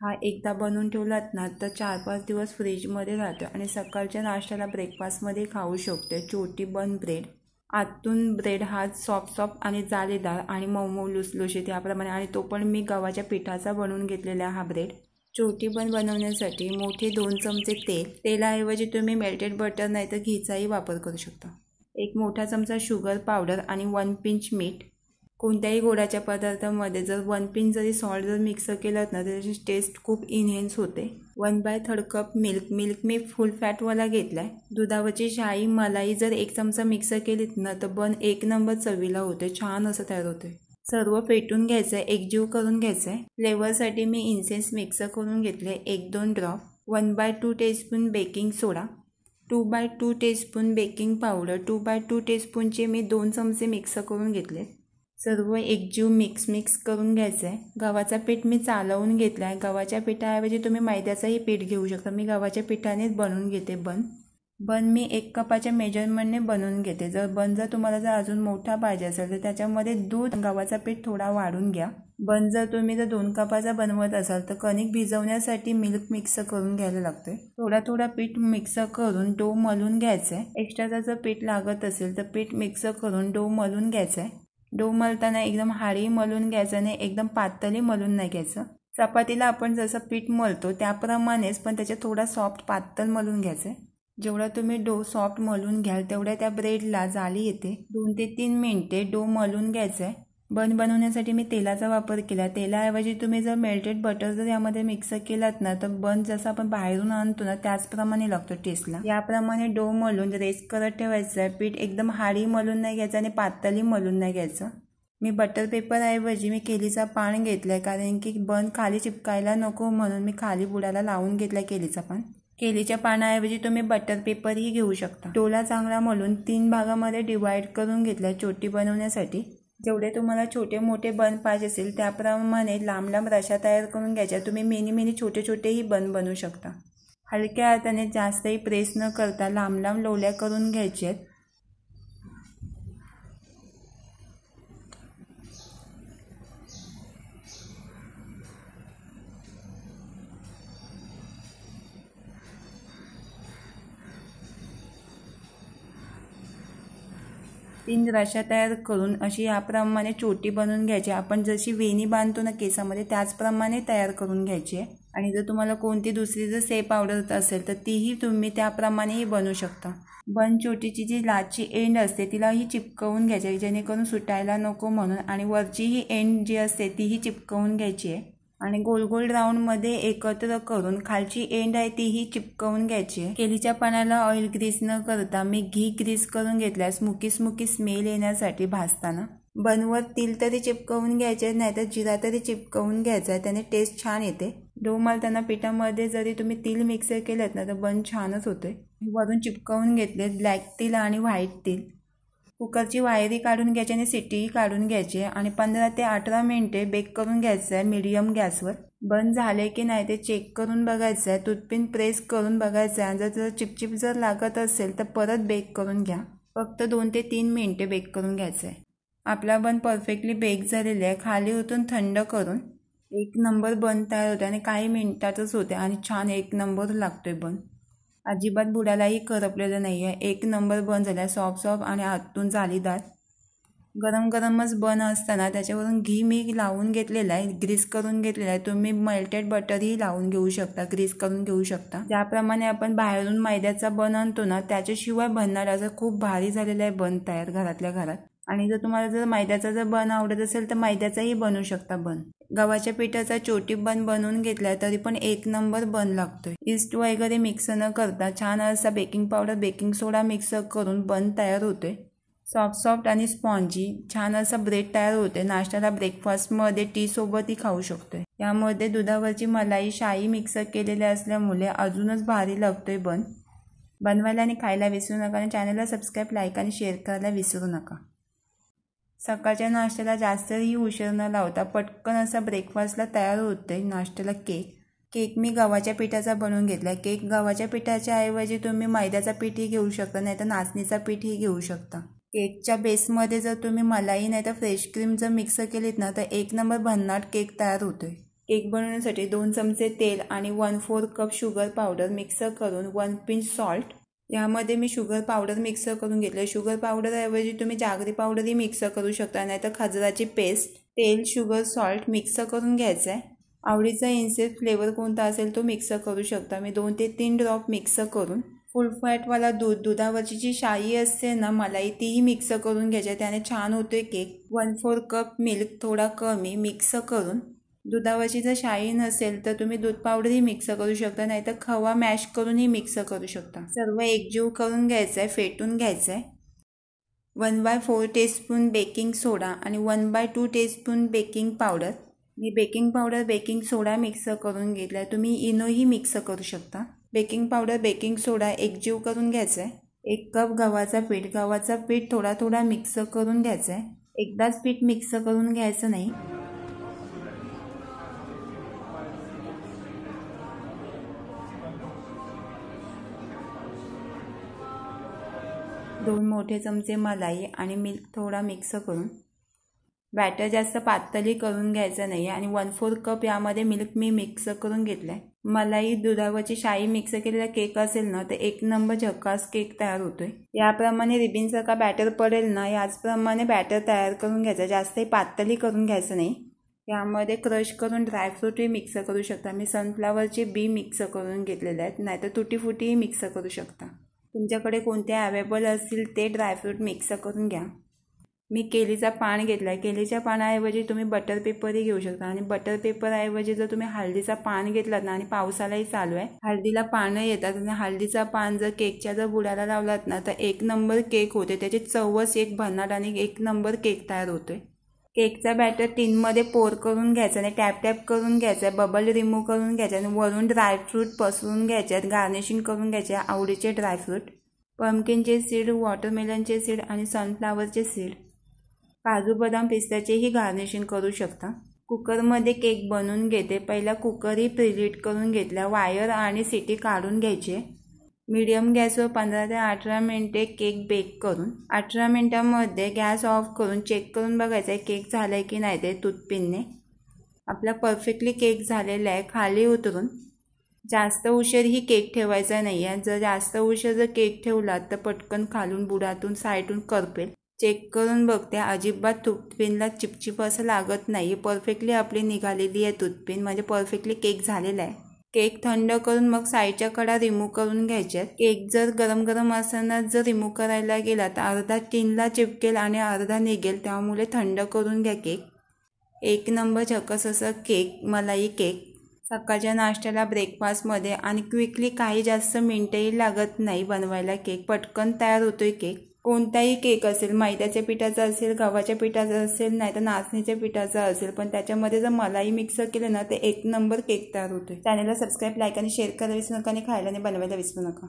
हा एकदा बनवून ठेवलात ना तर 4-5 दिवस फ्रीजमध्ये राहतो आणि सकाळच्या नाश्त्याला ब्रेकफास्टमध्ये खाऊ शकतो। छोटी बन ब्रेड, आतून ब्रेड हा सॉफ्ट आणि जाळीदार आणि मऊ लुसलुशीत याप्रमाणे, आणि तो पण मी गव्हाच्या पिठाचा बनवून घेतलेला हा ब्रेड। छोटी बन बनवण्यासाठी मोठे 2 चमचे तेलाऐवजी तुम्ही मेल्टेड बटर नाही तर घीचाही वापर करू शकता। एक मोठा चमचा शुगर पावडर आणि 1 पिंच मीठ। कोणत्याही गोडाच्या पदार्थामध्ये जर 1 पिंच जरी सॉल्ट जर मिक्स केलं ना तर त्याची टेस्ट खूप इन्हेन्स होते। 1/3 कप मिल्क मी फुल फॅटवाला घेतलाय। दुधावरची शाई मलाई जर 1 चमचा मिक्स केलीत ना तर बन 1 नंबर चवीला होते, छान असं तयार होते। सर्व फेटून घ्यायचंय, एकजीव करून घ्यायचंय। फ्लेवरसाठी मी इन्सेन्स मिक्स करून घेतले 1-2 ड्रॉप, 1/2 टीस्पून बेकिंग सोडा, 2/2 टीस्पून बेकिंग पावडर, 2/2 टीस्पूनचे मी 2 चमचे मिक्स करून घेतले। सर्व एकजीव मिक्स करून घ्यायचंय। गव्हाचा पीठ मी चालवून घेतलाय। गव्हाच्या पिठाऐवजी तुम्ही मैद्याचाही पीठ घेऊ शकता। मी गव्हाच्या पिठानेच बनवून घेते बन मी 1 कपाच्या मेजरमेंटने बनवून घेते। जर तुम्हाला जर अजून मोठा पाहिजे असेल तर त्याच्यामध्ये दूध गव्हाचा पीठ थोडा वाढून घ्या। जर तुम्ही 2 कपाचा बनवत असाल तर कणिक भिजवण्यासाठी मिल्क मिक्स करून घ्यायला लागते। थोडा पीठ मिक्स करून डो मळून घ्यायचंय। एक्स्ट्राचा जर पीठ लागत असेल तर पीठ मिक्स करून डो मळून घ्यायचंय। डो मळताना एकदम हाडी मळून घ्यायचं नाही, एकदम पातळी मळून नाही घ्यायचं। चपातीला आपण जसं पीठ मळतो त्याप्रमाणेच पण त्याच्या थोडा सॉफ्ट पातळ मळून घ्यायचंय। जेवढा तुम्ही डो सॉफ्ट मळून घ्याल तेवढ्या त्या ब्रेडला जाळी येते। 2 ते 3 मिनिटे डो मळून घ्यायचंय। बन बनवण्यासाठी मी तेलाचा वापर केला। तेलाऐवजी तुम्ही जर मेल्टेड बटर जर यामध्ये मिक्स केलात ना तर बन जसं आपण बाहेरून आणतो ना त्याचप्रमाणे लागतो टेस्टला। याप्रमाणे डो मळून रेस्ट करत ठेवायचं आहे। पीठ एकदम हाडी मळून नाही घ्यायचं आणि पातळी मळून नाही घ्यायचं। मी बटर पेपर ऐवजी मी केलीचा पान घेतलाय, कारण की बन खाली चिपकायला नको म्हणून मी खाली बुडाला लावून घेतलाय केलीचा पान। केलीच्या पानाऐवजी तुम्ही बटर पेपरही घेऊ शकता। डोला चांगला मळून 3 भागामध्ये डिवाइड करून घेतलाय छोटी बनवण्यासाठी। जेवढे तुम्हाला छोटे मोठे बन पाहिजे असेल त्याप्रमाणे लांब रशा तयार करून घ्यायच्या। तुम्ही मिनी छोटेही बन बनवू शकता। हलक्या हाताने जास्तही प्रेस न करता लांब लोल्या करून घ्यायचे। 3 राशा तयार करून अशी याप्रमाणे छोटी बनवून घ्यायची। आपण जशी वेणी बांधतो ना केसामध्ये त्याचप्रमाणे तयार करून घ्यायची आहे। आणि जर तुम्हाला कोणती दुसरी जर शेप आवडत असेल तर तीही तुम्ही त्याप्रमाणेही बनवू शकता। बन छोटीची जी लाची एंड असते तिलाही चिपकवून घ्यायची जेणेकरून सुटायला नको म्हणून, आणि वरची ही एंड जी असते तीही चिपकवून घ्यायची आहे। आणि गोल राऊंडमध्ये एकत्र करून खालची एंड आहे तीही चिपकवून घ्यायची आहे। केलीच्या पानाला ऑइल ग्रीस न करता मी घी ग्रीस करून घेतलाय स्मोकी स्मेल येण्यासाठी भाजताना। बनवर तिल तरी चिपकवून घ्यायचे, नाहीतर जिरा तरी चिपकवून घ्यायचा, त्याने टेस्ट छान येते। डो मळताना पिठामध्ये जरी तुम्ही तिल मिक्स केलेत ना तर बन छानच होते। वरून चिपकवून घेतले ब्लॅक तिल आणि व्हाईट तिल। कुकरची वायरी काढून घ्यायची आणि सिटीही काढून घ्यायची आणि 15 ते 18 मिनिटे बेक करून घ्यायचं आहे मीडियम गॅसवर। बन झाले की नाही ते चेक करून बघायचं आहे, टूथपिन प्रेस करून बघायचं आहे। जर चिपचिप जर लागत असेल तर परत बेक करून घ्या। फक्त 2 ते 3 मिनिटे बेक करून घ्यायचं आहे। आपला बन परफेक्टली बेक झालेला आहे। खाली उतरून थंड करून 1 नंबर बन तयार होते आणि काही मिनिटातच होते आणि छान 1 नंबर लागतोय बन। अजिबात बुडालाही करपलेलं नाही आहे। 1 नंबर बन झाला, सॉफ्ट आणि आतून जाळीदार। गरमच बन असताना त्याच्यावरून घी मी लावून घेतलेला आहे, ग्रीस करून घेतलेला आहे। तुम्ही मेल्टेड बटरही लावून घेऊ शकता, ग्रीस करून घेऊ शकता। ज्याप्रमाणे आपण बाहेरून मैद्याचा बन आणतो ना त्याच्याशिवाय बनणार असं खूप भारी झालेला आहे बन तयार घरातल्या घरात। आणि जर तुम्हाला जर मैद्याचा जर बन आवडत असेल तर मैद्याचाही बनवू शकता बन। गव्हाच्या पिठाचा छोटी बन बनवून घेतलाय तरी पण 1 नंबर बन लागतोय। इस्ट वगैरे मिक्स न करता छान असा बेकिंग पावडर बेकिंग सोडा मिक्स करून बन तयार होते। सॉफ्ट आणि स्पॉन्जी छान असा ब्रेड तयार होते। नाश्त्याला ब्रेकफास्टमध्ये टी सोबतही खाऊ शकतोय। यामध्ये दुधावरची मलाई शाई मिक्स केलेले असल्यामुळे अजूनच भारी लागतोय बन। बनवायला आणि खायला विसरू नका आणि चॅनलला सबस्क्राईब, लाईक आणि शेअर करायला विसरू नका। सकाळच्या नाश्त्याला जास्तही उशीर न लावता पटकन असा ब्रेकफास्टला तयार होते। नाश्त्याला केक मी गव्हाच्या पिठाचा बनवून घेतला। केक गव्हाच्या पिठाच्या ऐवजी तुम्ही मैद्याचा पीठही घेऊ शकता, नाहीतर नाचणीचा पीठही घेऊ शकता। केकच्या बेसमध्ये जर तुम्ही मलाई नाहीतर फ्रेश क्रीम जर मिक्स केलीत ना तर 1 नंबर भन्नाट केक तयार होतोय। केक बनवण्यासाठी 2 चमचे तेल आणि 1/4 कप शुगर पावडर मिक्स करून 1 पिंच सॉल्ट, यामध्ये मी शुगर पावडर मिक्स करून घेतले. शुगर पावडरऐवजी तुम्ही जागरी पावडरही मिक्स करू शकता, नाहीतर खजराची पेस्ट. तेल, शुगर, सॉल्ट मिक्स करून घ्यायचं आहे. आवडीचा इन्सेंट फ्लेवर कोणता असेल तो मिक्स करू शकता. मी 2 ते 3 ड्रॉप मिक्स करून फुल फॅटवाला दुधावरची जी शाई असते ना मलाई, तीही मिक्स करून घ्यायची, त्याने छान होतोय केक. 1/4 कप मिल्क, थोडा कमी, मिक्स करून. दुधावरची जर शाई नसेल तर तुम्ही दूध पावडरही मिक्स करू शकता, नाहीतर खवा मॅश करूनही मिक्स करू शकता. सर्व एकजीव करून घ्यायचं आहे, फेटून घ्यायचं आहे. 1/4 टीस्पून बेकिंग सोडा आणि 1/2 टीस्पून बेकिंग पावडर. मी बेकिंग पावडर, बेकिंग सोडा मिक्स करून घेतला आहे. तुम्ही इनोही मिक्स करू शकता. बेकिंग पावडर, बेकिंग सोडा एकजीव करून घ्यायचा आहे. 1 कप गव्हाचा पीठ थोडा थोडा मिक्स करून घ्यायचा आहे. एकदाच पीठ मिक्स करून घ्यायचं नाही. दोन मोठे चमचे मलाई आणि मिल्क थोडा मिक्स करून. बॅटर जास्त पातळी करून घ्यायचं नाही आणि 1/4 कप यामध्ये मिल्क मी मिक्स करून घेतलं आहे. मलाई, दुधावरची शाई मिक्स केलेला केक असेल ना तर 1 नंबर झकास केक तयार होतोय. याप्रमाणे रिबिनसारखा बॅटर पडेल ना, याचप्रमाणे बॅटर तयार करून घ्यायचं. जास्तही पातळी करून घ्यायचं नाही. यामध्ये क्रश करून ड्रायफ्रूटही मिक्स करू शकता. मी सनफ्लावरचे बी मिक्स करून घेतलेले आहेत, नाहीतर तुटी फुटीही मिक्स करू शकता. तुमच्याकडे कोणते अवेलेबल असतील ते ड्रायफ्रूट मिक्स करून घ्या. मी केलीचा पान घेतला आहे. केलीच्या पानाऐवजी तुम्ही बटर पेपरही घेऊ शकता आणि बटर पेपरऐवजी जर तुम्ही हळदीचा पान घेतलात ना, आणि पावसालाही चालू आहे, हळदीला पानं येतात आणि हळदीचा पान जर केकच्या जर बुडाला लावलात ना तर 1 नंबर केक होते. त्याची चवच एक भन्नाट आणि 1 नंबर केक तयार होतोय. केकचा बॅटर टिनमध्ये पोर करून घ्यायचा आणि टॅप टॅप करून घ्यायचा आहे. बबल रिमूव्ह करून घ्यायचा आणि वरून ड्रायफ्रूट पसरून घ्यायचे आहेत. गार्निशिंग करून घ्यायचे आवडीचे ड्रायफ्रूट. पंपकिनचे सीड, वॉटरमेलनचे सीड आणि सनफ्लावरचे सीड, काजू, बदाम, पिस्त्याचेही गार्निशिंग करू शकता. कुकरमध्ये केक बनवून घेते. पहिला कुकरही प्रीहीट करून घेतला. वायर आणि सिटी काढून घ्यायचे. मीडियम गॅसवर 15 ते 18 मिनिटे केक बेक करून. 18 मिनिटांमध्ये गॅस ऑफ करून चेक करून बघायचं आहे केक झाला आहे की नाही ते टूथपिनने. आपला परफेक्टली केक झालेला आहे. खाली उतरून जास्त उशीरही केक ठेवायचा नाही आहे. जर जास्त उशीर जर केक ठेवला तर पटकन खालून, बुडातून, साईडून करपेल. चेक करून बघते, अजिबात टूथपिनला चिपचिप असं लागत नाही. परफेक्टली आपली निघालेली आहे टूथपिन, म्हणजे परफेक्टली केक झालेला आहे. केक थंड करून मग साईडच्या कडा रिमूव्ह करून घ्यायच्यात. केक जर गरम गरम असताना जर रिमूव्ह करायला गेला तर अर्धा टिनला चिपकेल आणि अर्धा निघेल, त्यामुळे थंड करून घ्या केक. 1 नंबर झकास असा केक, मलाई केक. सकाळच्या नाश्त्याला, ब्रेकफास्टमध्ये आणि क्विकली, काही जास्त मिनिटंही लागत नाही बनवायला केक. पटकन तयार होतोय केक. कोणताही केक असेल, मैद्याच्या पिठाचा असेल, गव्हाच्या पिठाचा असेल, नाही तर नाचणीच्या पिठाचा असेल, पण त्याच्यामध्ये जर मलाई मिक्स केलं ना तर 1 नंबर केक तयार होतोय. चॅनलला सबस्क्राईब, लाईक आणि शेअर करायला विसरू नका आणि खायला आणि बनवायला विसरू नका.